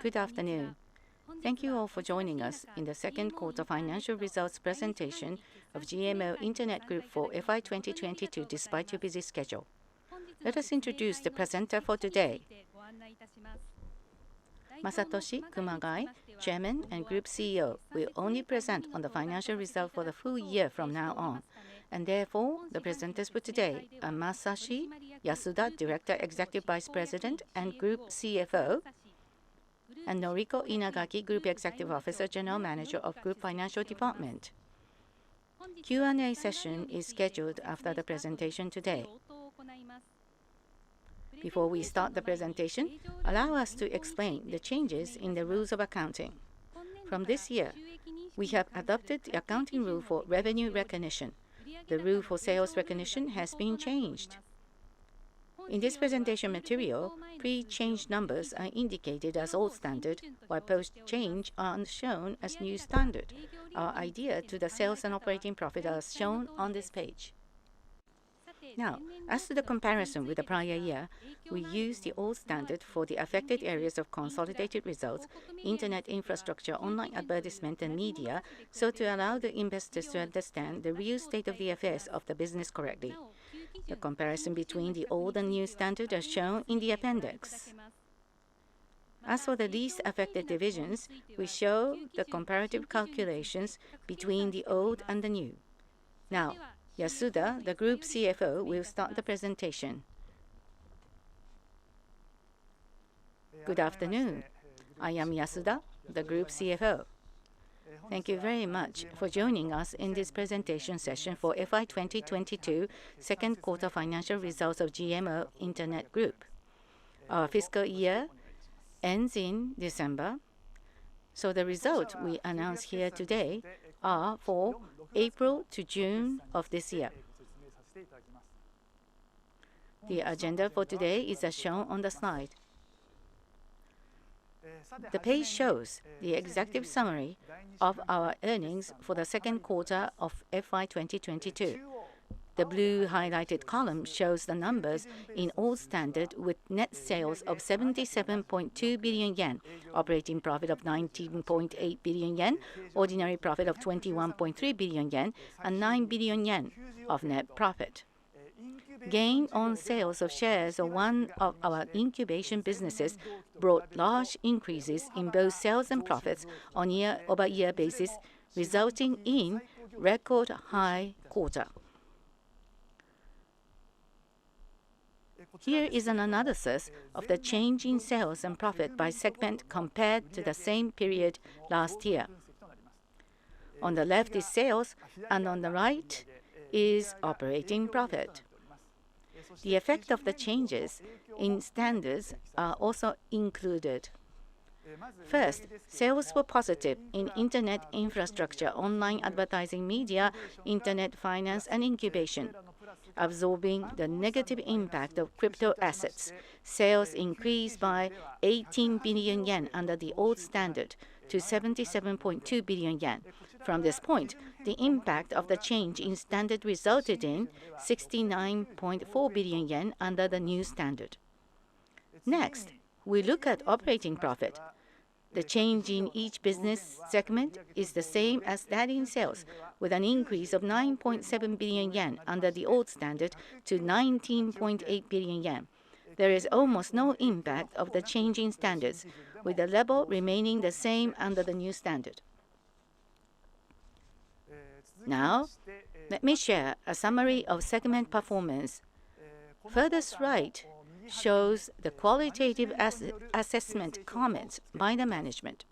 Good afternoon. Thank you all for joining us in the second quarter financial results presentation of GMO Internet Group for FY 2022 despite your busy schedule. Let us introduce the presenter for today. Masashi Yasuda, Chairman and Group CEO, will only present on the financial result for the full year from now on. And therefore, the presenters for today are Masashi Yasuda, Director, Executive Vice President and Group CFO, and Noriko Inagaki, Group Executive Officer, General Manager of Group Financial Department. Q&A session is scheduled after the presentation today. Before we start the presentation, allow us to explain the changes in the rules of accounting. From this year, we have adopted the accounting rule for revenue recognition. The rule for sales recognition has been changed. In this presentation material, pre-change numbers are indicated as old standard, while post-change are shown as new standard. Our idea to the sales and operating profit are shown on this page. Now, as to the comparison with the prior year, we use the old standard for the affected areas of consolidated results, internet infrastructure, online advertisement, and media, so to allow the investors to understand the real state of the affairs of the business correctly. The comparison between the old and new standard are shown in the appendix. As for the least affected divisions, we show the comparative calculations between the old and the new. Now, Yasuda, the Group CFO, will start the presentation. Good afternoon. I am Yasuda, the Group CFO. Thank you very much for joining us in this presentation session for FY 2022 second quarter financial results of GMO Internet Group. Our fiscal year ends in December, so the results we announce here today are for April to June of this year. The agenda for today is as shown on the slide. The page shows the executive summary of our earnings for the second quarter of FY 2022. The blue highlighted column shows the numbers in old standard with net sales of 77.2 billion yen, operating profit of 19.8 billion yen, ordinary profit of 21.3 billion yen, and 9 billion yen of net profit. Gain on sales of shares of one of our incubation businesses brought large increases in both sales and profits on year-over-year basis, resulting in record high quarter. Here is an analysis of the change in sales and profit by segment compared to the same period last year. On the left is sales, and on the right is operating profit. The effect of the changes in standards are also included. First, sales were positive in internet infrastructure, online advertising, media, internet finance, and incubation. Absorbing the negative impact of crypto assets, sales increased by 18 billion yen under the old standard to 77.2 billion yen. From this point, the impact of the change in standard resulted in 69.4 billion yen under the new standard. Next, we look at operating profit. The change in each business segment is the same as that in sales, with an increase of 9.7 billion yen under the old standard to 19.8 billion yen. There is almost no impact of the change in standards, with the level remaining the same under the new standard. Now, let me share a summary of segment performance. Furthest right shows the qualitative assessment comments by the management.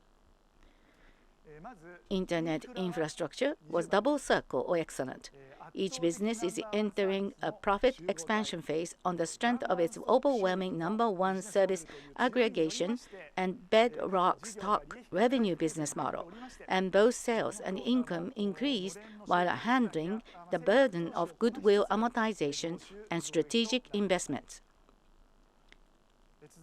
Internet infrastructure was double circle or excellent. Each business is entering a profit expansion phase on the strength of its overwhelming #1 service aggregation and bedrock stock revenue business model, and both sales and income increased while handling the burden of goodwill amortization and strategic investments.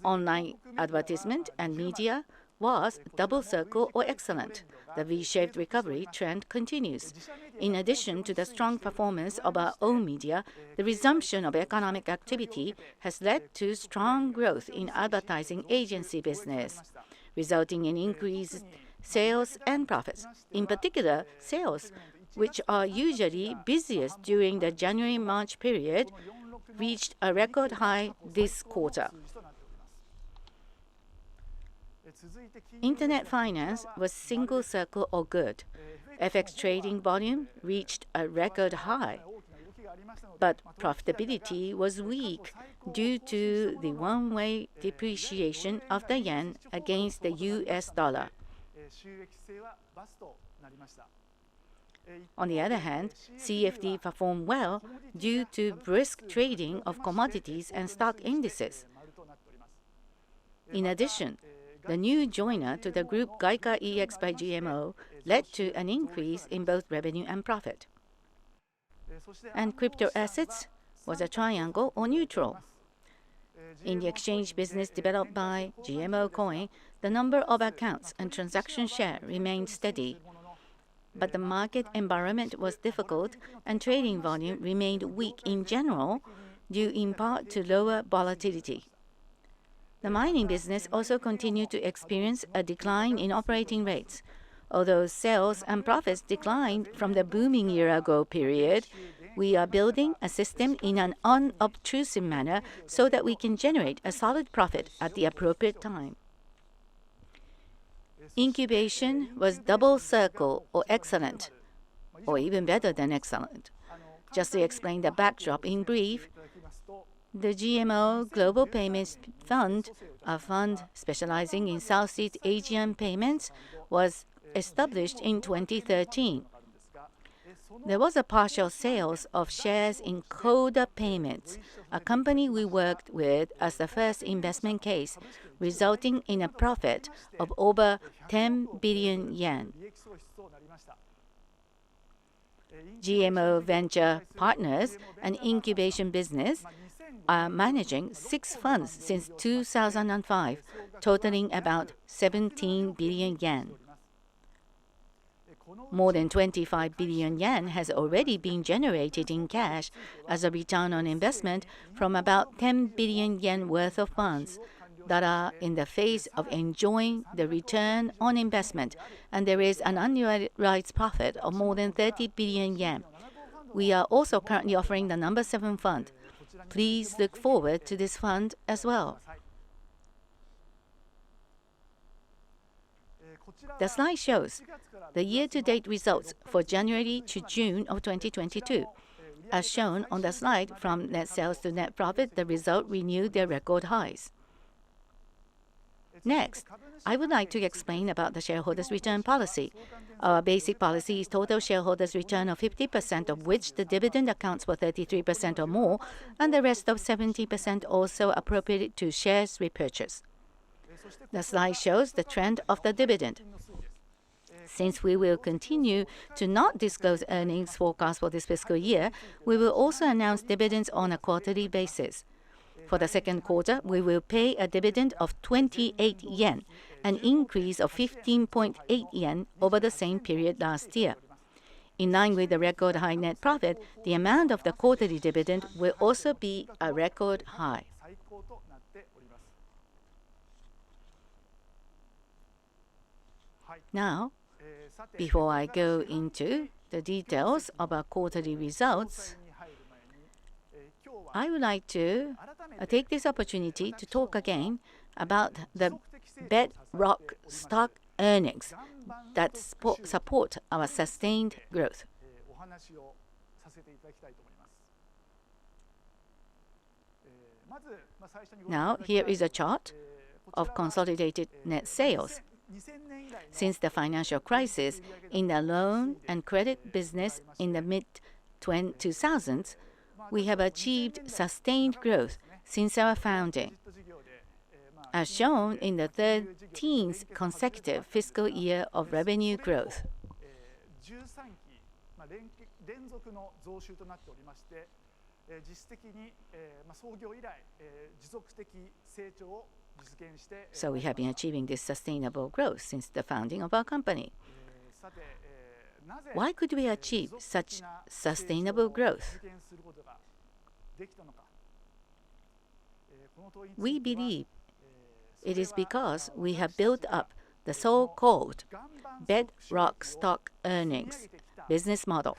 Online advertisement and media was double circle or excellent. The V-shaped recovery trend continues. In addition to the strong performance of our own media, the resumption of economic activity has led to strong growth in advertising agency business, resulting in increased sales and profits. In particular, sales, which are usually busiest during the January-March period, reached a record high this quarter. Internet finance was single circle or good. FX trading volume reached a record high, but profitability was weak due to the one-way depreciation of the yen against the US dollar. On the other hand, CFD performed well due to brisk trading of commodities and stock indices. In addition, the new joiner to the group Gaika EX by GMO led to an increase in both revenue and profit. And crypto assets was a triangle or neutral. In the exchange business developed by GMO Coin, the number of accounts and transaction share remained steady. But the market environment was difficult and trading volume remained weak in general, due in part to lower volatility. The mining business also continued to experience a decline in operating rates. Although sales and profits declined from the booming year-ago period, we are building a system in an unobtrusive manner so that we can generate a solid profit at the appropriate time. Incubation was double circle or excellent, or even better than excellent. Just to explain the backdrop in brief, the GMO Global Payments Fund, a fund specializing in Southeast Asian payments, was established in 2013. There was a partial sales of shares in Coda Payments, a company we worked with as the first investment case, resulting in a profit of over 10 billion yen. GMO Venture Partners, an incubation business, are managing 6 funds since 2005, totaling about 17 billion yen. More than 25 billion yen has already been generated in cash as a return on investment from about 10 billion yen worth of funds that are in the phase of enjoying the return on investment, and there is an unrealized profit of more than 30 billion yen. We are also currently offering the number 7 fund. Please look forward to this fund as well. The slide shows the year-to-date results for January to June of 2022. As shown on the slide, from net sales to net profit, the result renewed their record highs. Next, I would like to explain about the shareholders' return policy. Our basic policy is total shareholders' return of 50%, of which the dividend accounts for 33% or more, and the rest of 70% also appropriated to shares repurchase. The slide shows the trend of the dividend. Since we will continue to not disclose earnings forecast for this fiscal year, we will also announce dividends on a quarterly basis. For the second quarter, we will pay a dividend of 28 yen, an increase of 15.8 yen over the same period last year. In line with the record high net profit, the amount of the quarterly dividend will also be a record high. Now, before I go into the details of our quarterly results, I would like to take this opportunity to talk again about the bedrock stock earnings that support our sustained growth. Now, here is a chart of consolidated net sales. Since the financial crisis in the loan and credit business in the mid-2000s, we have achieved sustained growth since our founding, as shown in the 13th consecutive fiscal year of revenue growth. So we have been achieving this sustainable growth since the founding of our company. Why could we achieve such sustainable growth? We believe it is because we have built up the so-called bedrock stock earnings business model.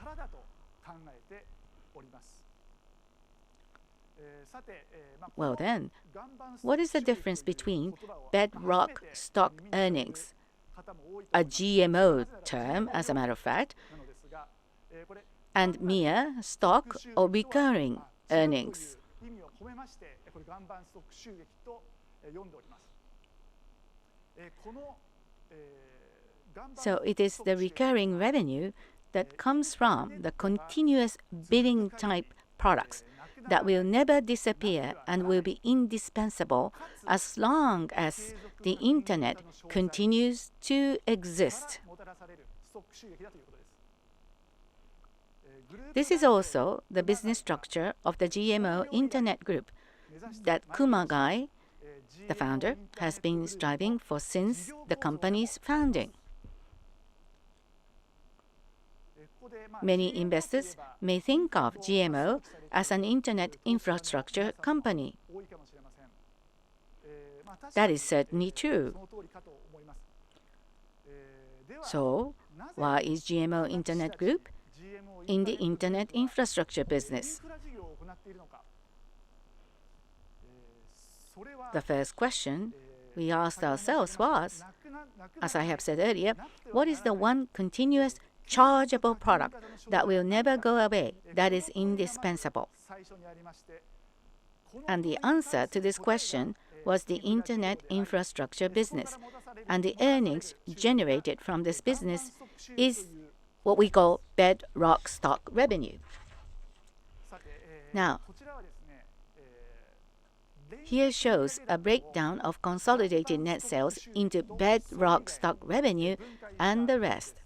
Well then, what is the difference between bedrock stock earnings, a GMO term as a matter of fact, and mere stock or recurring earnings? So it is the recurring revenue that comes from the continuous billing type products that will never disappear and will be indispensable as long as the internet continues to exist. This is also the business structure of the GMO Internet Group that Kumagai, the founder, has been striving for since the company's founding. Many investors may think of GMO as an internet infrastructure company. That is certainly true. So, why is GMO Internet Group in the internet infrastructure business? The first question we asked ourselves was, as I have said earlier, what is the one continuous chargeable product that will never go away, that is indispensable? And the answer to this question was the internet infrastructure business, and the earnings generated from this business is what we call bedrock stock revenue. Now, here shows a breakdown of consolidated net sales into bedrock stock revenue and the rest.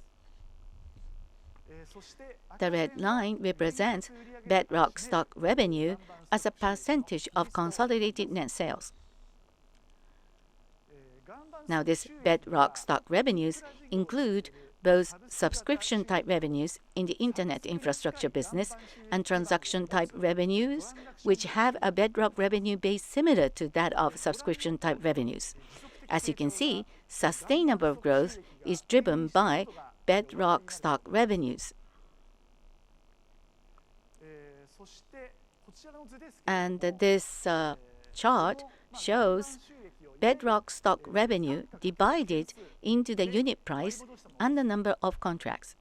The red line represents bedrock stock revenue as a percentage of consolidated net sales. Now, this bedrock stock revenues include both subscription-type revenues in the internet infrastructure business and transaction-type revenues, which have a bedrock revenue base similar to that of subscription-type revenues. As you can see, sustainable growth is driven by bedrock stock revenues. And this chart shows bedrock stock revenue divided into the unit price and the number of contracts.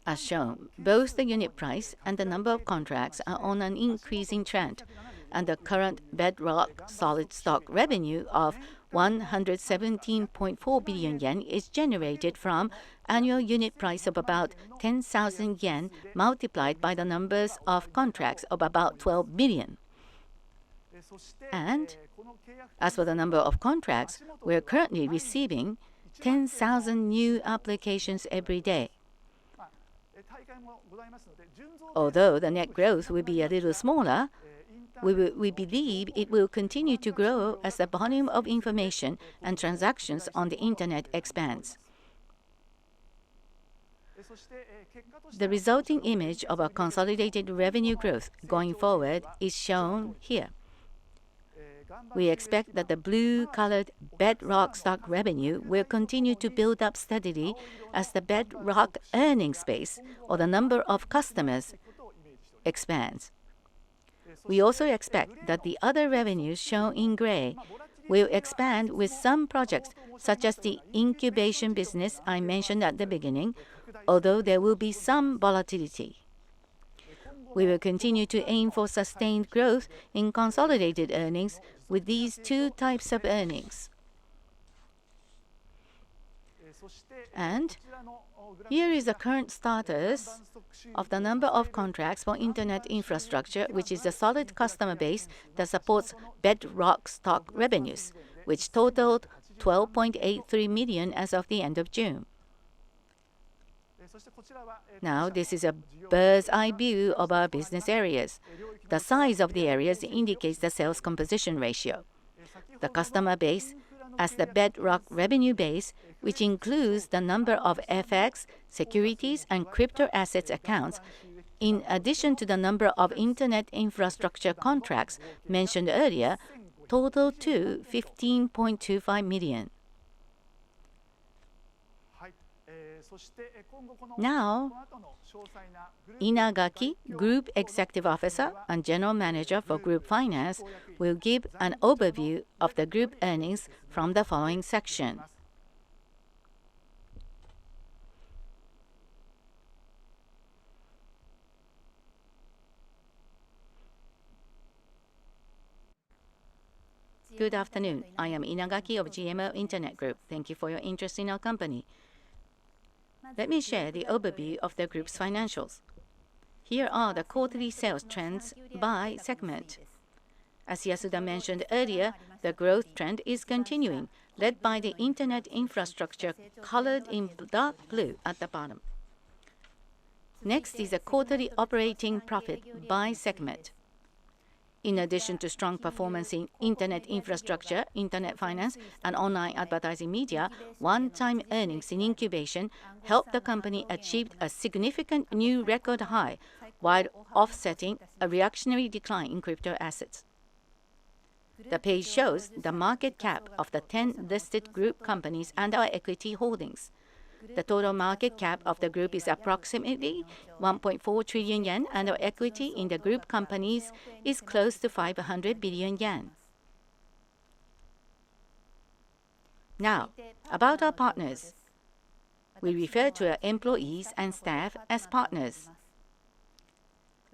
As shown, both the unit price and the number of contracts are on an increasing trend, and the current bedrock solid stock revenue of 117.4 billion yen is generated from annual unit price of about 10,000 yen multiplied by the numbers of contracts of about 12 million. And as for the number of contracts, we are currently receiving 10,000 new applications every day. Although the net growth will be a little smaller, we believe it will continue to grow as the volume of information and transactions on the internet expands. The resulting image of our consolidated revenue growth going forward is shown here. We expect that the blue-colored bedrock stock revenue will continue to build up steadily as the bedrock earnings base, or the number of customers, expands. We also expect that the other revenues shown in gray will expand with some projects, such as the incubation business I mentioned at the beginning, although there will be some volatility. We will continue to aim for sustained growth in consolidated earnings with these two types of earnings. And here is the current status of the number of contracts for internet infrastructure, which is a solid customer base that supports bedrock stock revenues, which totaled 12.83 million as of the end of June. Now, this is a bird's eye view of our business areas. The size of the areas indicates the sales composition ratio. The customer base as the bedrock revenue base, which includes the number of FX, securities, and crypto assets accounts, in addition to the number of Internet infrastructure contracts mentioned earlier, total to 15.25 million. Now, Inagaki, Group Executive Officer and General Manager for Group Finance, will give an overview of the group earnings from the following section. Good afternoon. I am Inagaki of GMO Internet Group. Thank you for your interest in our company. Let me share the overview of the group's financials. Here are the quarterly sales trends by segment. As Yasuda mentioned earlier, the growth trend is continuing, led by the Internet infrastructure colored in dark blue at the bottom. Next is a quarterly operating profit by segment. In addition to strong performance in Internet infrastructure, Internet finance, and online advertising media, one-time earnings in incubation helped the company achieve a significant new record high while offsetting a reactionary decline in crypto assets. The page shows the market cap of the 10 listed group companies and our equity holdings. The total market cap of the group is approximately 1.4 trillion yen, and our equity in the group companies is close to 500 billion yen. Now, about our partners. We refer to our employees and staff as partners.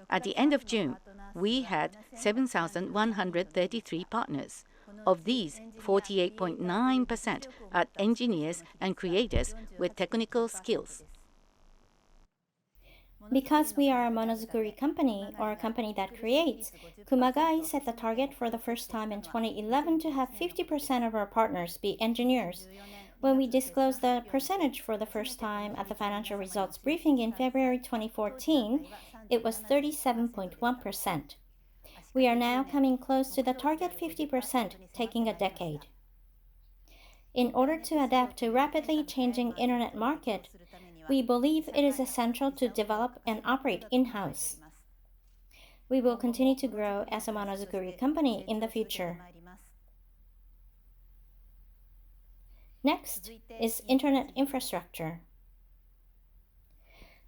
At the end of June, we had 7,133 partners. Of these, 48.9% are engineers and creators with technical skills. Because we are a monozukuri company, or a company that creates, Kumagai set the target for the first time in 2011 to have 50% of our partners be engineers. When we disclosed the percentage for the first time at the financial results briefing in February 2014, it was 37.1%. We are now coming close to the target 50%, taking a decade. In order to adapt to rapidly changing internet market, we believe it is essential to develop and operate in-house. We will continue to grow as a monozukuri company in the future. Next is Internet infrastructure.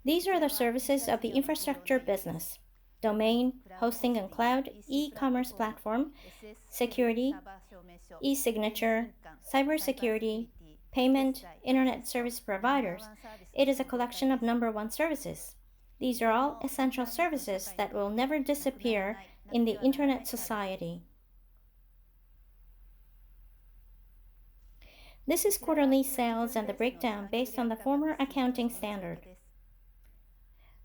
These are the services of the infrastructure business: domain, hosting and cloud, e-commerce platform, security, e-signature, cybersecurity, payment, internet service providers. It is a collection of number one services. These are all essential services that will never disappear in the internet society. This is quarterly sales and the breakdown based on the former accounting standard.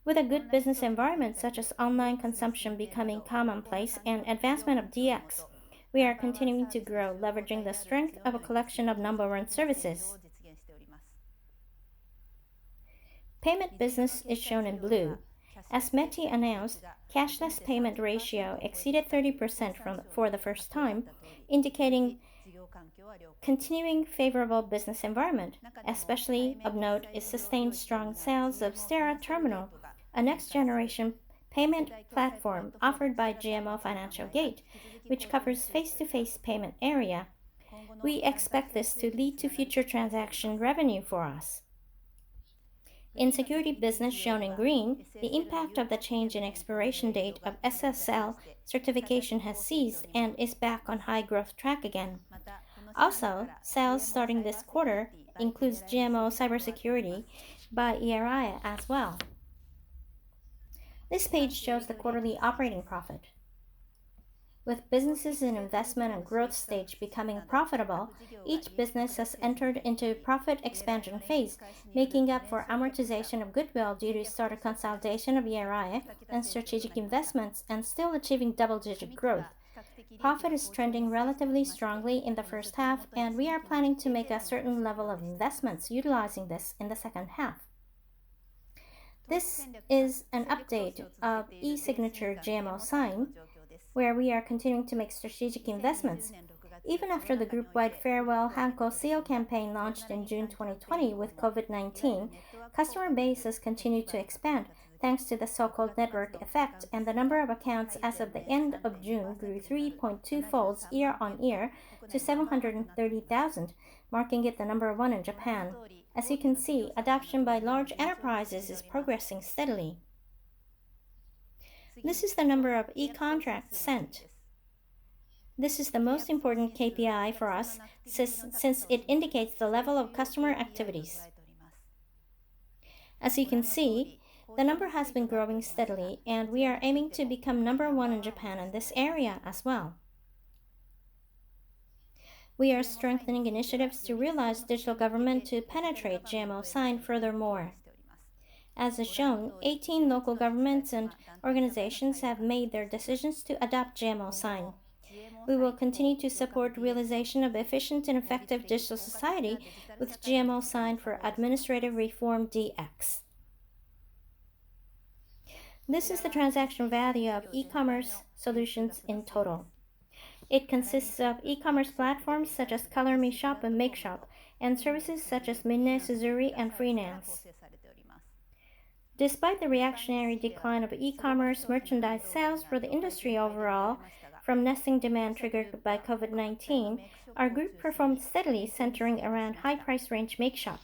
With a good business environment such as online consumption becoming commonplace and advancement of DX, we are continuing to grow, leveraging the strength of a collection of number one services. Payment business is shown in blue. As METI announced, cashless payment ratio exceeded 30% for the first time, indicating continuing favorable business environment. Especially of note is sustained strong sales of Stera Terminal, a next-generation payment platform offered by GMO Financial Gate, which covers face-to-face payment area. We expect this to lead to future transaction revenue for us. In security business shown in green, the impact of the change in expiration date of SSL certification has ceased and is back on high growth track again. Also, sales starting this quarter includes GMO cybersecurity by ERI as well. This page shows the quarterly operating profit. With businesses in investment and growth stage becoming profitable, each business has entered into profit expansion phase, making up for amortization of goodwill due to start of consolidation of ERI and strategic investments, and still achieving double-digit growth. Profit is trending relatively strongly in the first half, and we are planning to make a certain level of investments utilizing this in the second half. This is an update of e-signature GMO sign, where we are continuing to make strategic investments. Even after the group-wide farewell Hanko Seal campaign launched in June 2020 with COVID-19, customer base has continued to expand thanks to the so-called network effect, and the number of accounts as of the end of June grew 3.2 folds year-on-year to 730,000, marking it the number one in Japan. As you can see, adoption by large enterprises is progressing steadily. This is the number of e-contracts sent. This is the most important KPI for us since it indicates the level of customer activities. As you can see, the number has been growing steadily, and we are aiming to become number one in Japan in this area as well. We are strengthening initiatives to realize digital government to penetrate GMO sign furthermore. As is shown, 18 local governments and organizations have made their decisions to adopt GMO sign. We will continue to support realization of efficient and effective digital society with GMO sign for administrative reform DX. This is the transaction value of e-commerce solutions in total. It consists of e-commerce platforms such as Color Me Shop and Make Shop, and services such as Minne Suzuri and Freelance. Despite the reactionary decline of e-commerce merchandise sales for the industry overall, from nesting demand triggered by COVID-19, our group performed steadily, centering around high price range Make Shop.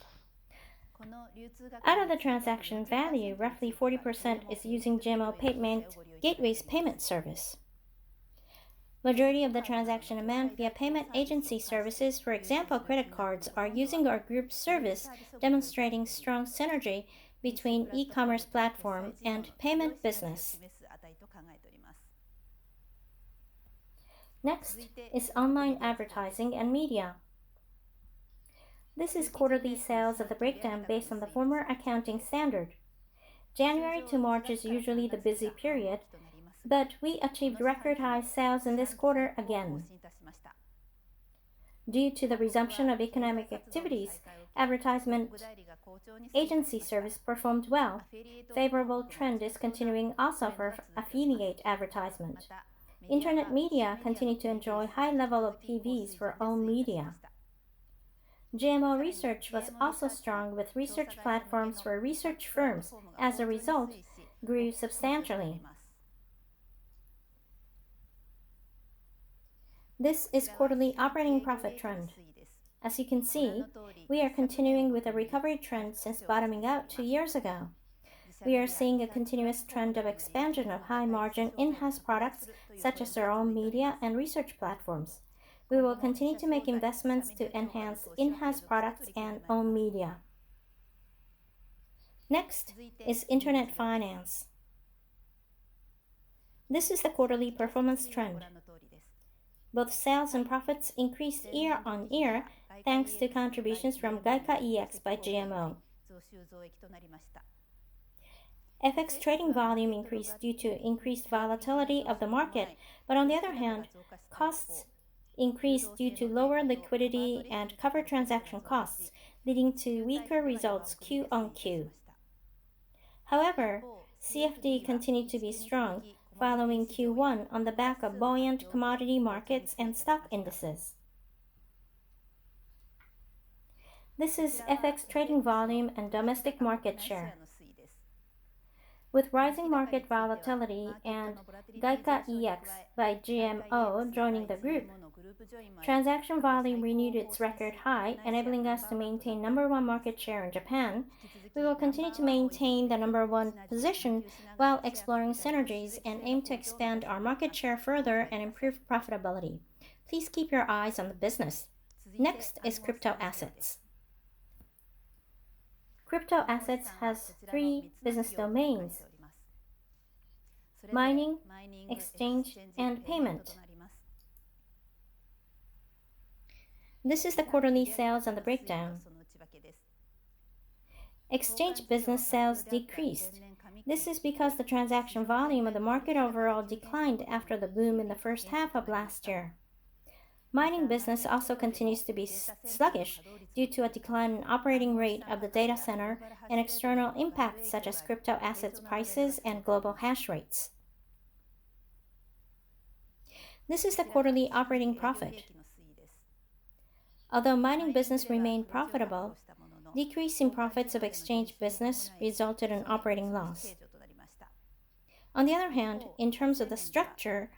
Out of the transaction value, roughly 40% is using GMO Payment Gateway's payment service. Majority of the transaction amount via payment agency services, for example credit cards, are using our group's service, demonstrating strong synergy between e-commerce platform and payment business. Next is online advertising and media. This is quarterly sales of the breakdown based on the former accounting standard. January to March is usually the busy period, but we achieved record high sales in this quarter again. Due to the resumption of economic activities, advertisement agency service performed well. Favorable trend is continuing also for affiliate advertisement. Internet media continue to enjoy high level of PVs for own media. GMO research was also strong, with research platforms for research firms, as a result, grew substantially. This is quarterly operating profit trend. As you can see, we are continuing with a recovery trend since bottoming out 2 years ago. We are seeing a continuous trend of expansion of high-margin in-house products such as our own media and research platforms. We will continue to make investments to enhance in-house products and own media. Next is Internet finance. This is the quarterly performance trend. Both sales and profits increased year-on-year thanks to contributions from Gaika EX by GMO. FX trading volume increased due to increased volatility of the market, but on the other hand, costs increased due to lower liquidity and cover transaction costs, leading to weaker results Q-on-Q. However, CFD continued to be strong, following Q1 on the back of buoyant commodity markets and stock indices. This is FX trading volume and domestic market share. With rising market volatility and Gaika EX by GMO joining the group, transaction volume renewed its record high, enabling us to maintain number one market share in Japan. We will continue to maintain the number one position while exploring synergies and aim to expand our market share further and improve profitability. Please keep your eyes on the business. Next is crypto assets. Crypto assets has 3 business domains: mining, exchange, and payment. This is the quarterly sales and the breakdown. Exchange business sales decreased. This is because the transaction volume of the market overall declined after the boom in the first half of last year. Mining business also continues to be sluggish due to a decline in operating rate of the data center and external impacts such as crypto assets prices and global hash rates. This is the quarterly operating profit. Although mining business remained profitable, decrease in profits of exchange business resulted in operating loss. On the other hand, in terms of the structure,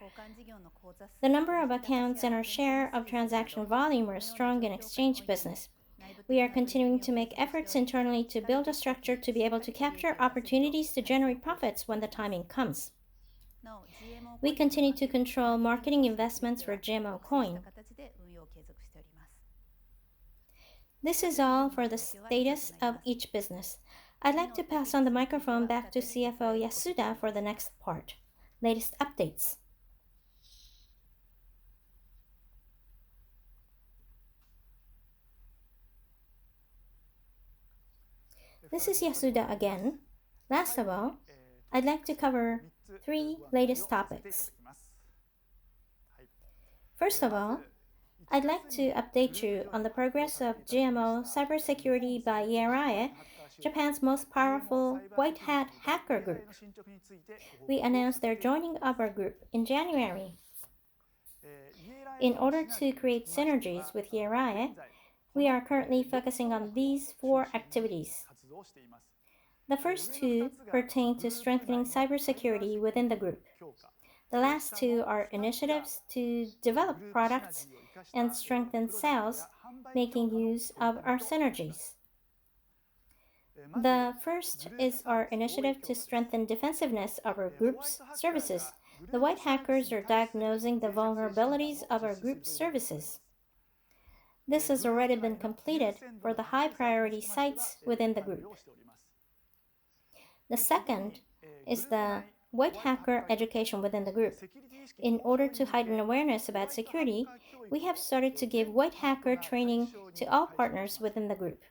the number of accounts and our share of transaction volume are strong in exchange business. We are continuing to make efforts internally to build a structure to be able to capture opportunities to generate profits when the timing comes. We continue to control marketing investments for GMO coin. This is all for the status of each business. I'd like to pass on the microphone back to CFO Yasuda for the next part. Latest updates. This is Yasuda again. Last of all, I'd like to cover 3 latest topics. First of all, I'd like to update you on the progress of GMO cybersecurity by ERIE, Japan's most powerful white hat hacker group. We announced their joining of our group in January. In order to create synergies with ERIE, we are currently focusing on these 4 activities. The first 2 pertain to strengthening cybersecurity within the group. The last 2 are initiatives to develop products and strengthen sales, making use of our synergies. The first is our initiative to strengthen defensiveness of our group's services. The white hackers are diagnosing the vulnerabilities of our group's services. This has already been completed for the high priority sites within the group. The second is the white hacker education within the group. In order to heighten awareness about security, we have started to give white hacker training to all partners within the group.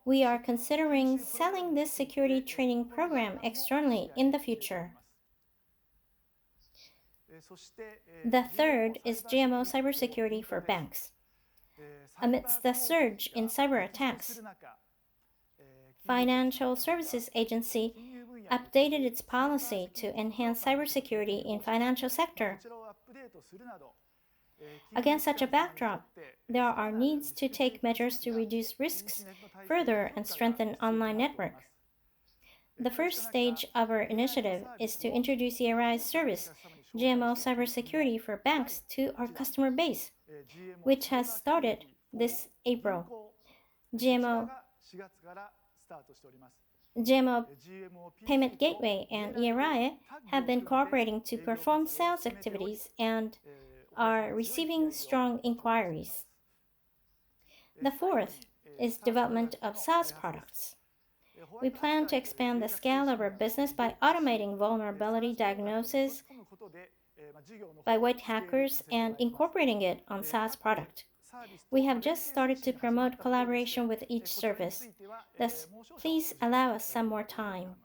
We are considering selling this security training program externally in the future. The third is GMO cybersecurity for banks. Amidst the surge in cyber attacks, Financial Services Agency updated its policy to enhance cybersecurity in financial sector. Against such a backdrop, there are needs to take measures to reduce risks further and strengthen online network. The first stage of our initiative is to introduce ERI's service, GMO cybersecurity for banks, to our customer base, which has started this April. GMO Payment Gateway and ERI have been cooperating to perform sales activities and are receiving strong inquiries. The fourth is development of SaaS products. We plan to expand the scale of our business by automating vulnerability diagnosis by white hackers and incorporating it on SaaS product. We have just started to promote collaboration with each service. Thus, please allow us some more time.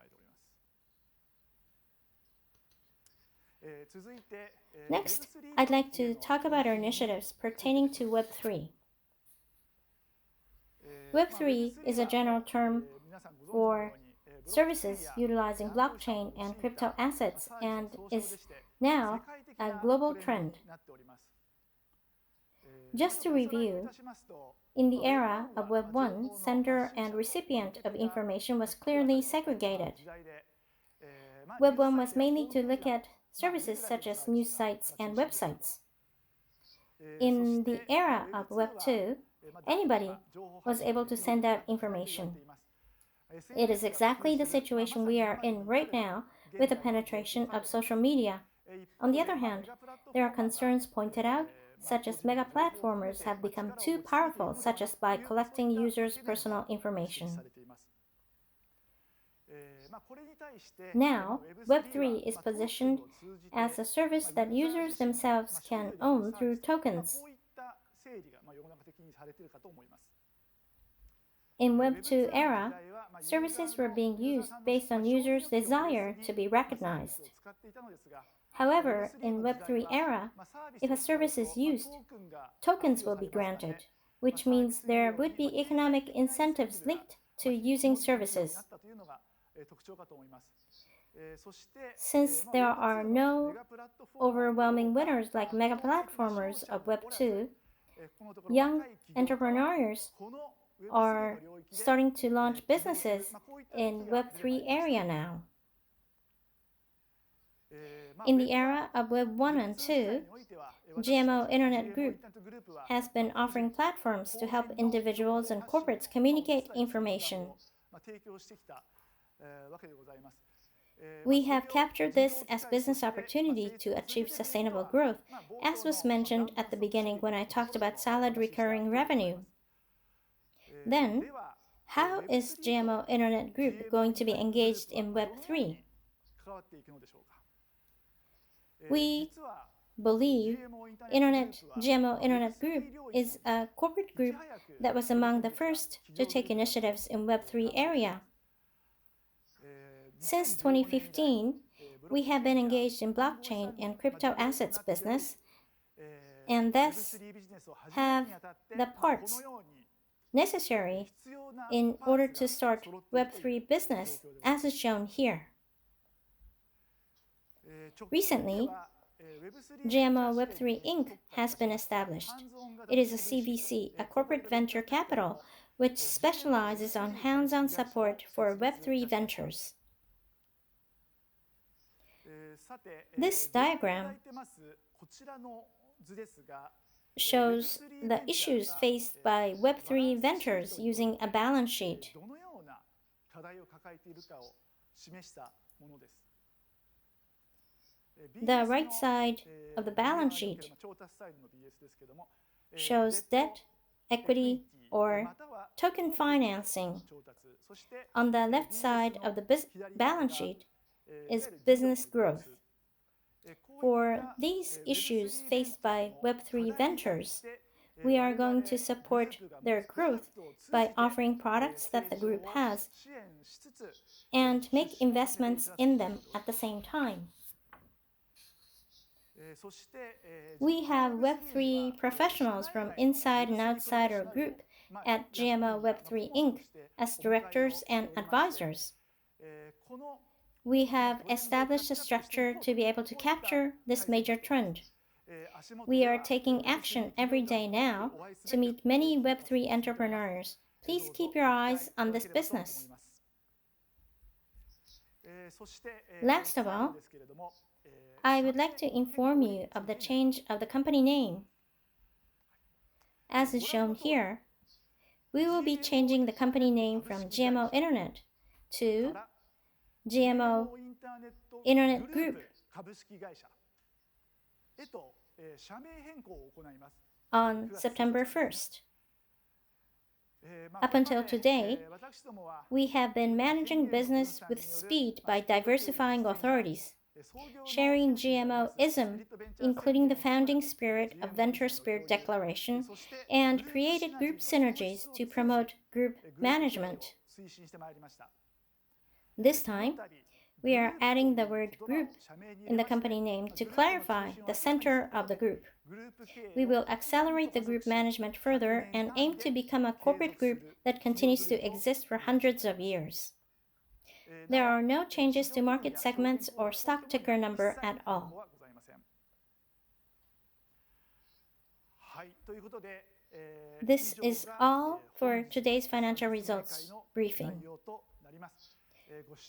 Next, I'd like to talk about our initiatives pertaining to Web3. Web3 is a general term for services utilizing blockchain and crypto assets and is now a global trend. Just to review, in the era of Web 1, sender and recipient of information was clearly segregated. Web 1 was mainly to look at services such as news sites and websites. In the era of Web 2, anybody was able to send out information. It is exactly the situation we are in right now with the penetration of social media. On the other hand, there are concerns pointed out, such as mega platformers have become too powerful, such as by collecting users' personal information. Now, Web3 is positioned as a service that users themselves can own through tokens. In Web 2 era, services were being used based on users' desire to be recognized. However, in Web3 era, if a service is used, tokens will be granted, which means there would be economic incentives linked to using services. Since there are no overwhelming winners like mega platformers of Web2, young entrepreneurs are starting to launch businesses in Web3 area now. In the era of Web 1 and 2, GMO Internet Group has been offering platforms to help individuals and corporates communicate information. We have captured this as business opportunity to achieve sustainable growth, as was mentioned at the beginning when I talked about solid recurring revenue. Then, how is GMO Internet Group going to be engaged in Web3? We believe GMO Internet Group is a corporate group that was among the first to take initiatives in Web3 area. Since 2015, we have been engaged in blockchain and crypto assets business, and thus have the parts necessary in order to start Web3 business, as is shown here. Recently, GMO Web3 Inc. has been established. It is a CVC, a corporate venture capital, which specializes on hands-on support for Web3 ventures. This diagram shows the issues faced by Web3 ventures using a balance sheet. The right side of the balance sheet shows debt, equity, or token financing. On the left side of the balance sheet is business growth. For these issues faced by Web3 ventures, we are going to support their growth by offering products that the group has and make investments in them at the same time. We have Web3 professionals from inside and outside our group at GMO Web3 Inc. as directors and advisors. We have established a structure to be able to capture this major trend. We are taking action every day now to meet many Web3 entrepreneurs. Please keep your eyes on this business. Last of all, I would like to inform you of the change of the company name. As is shown here, we will be changing the company name from GMO Internet to GMO Internet Group on September 1st. Up until today, we have been managing business with speed by diversifying authorities, sharing GMO-ism, including the founding spirit of Venture Spirit Declaration, and created group synergies to promote group management. This time, we are adding the word group in the company name to clarify the center of the group. We will accelerate the group management further and aim to become a corporate group that continues to exist for hundreds of years. There are no changes to market segments or stock ticker number at all. This is all for today's financial results briefing.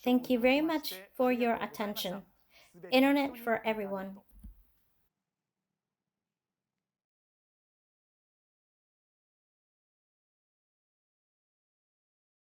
Thank you very much for your attention. Internet for everyone.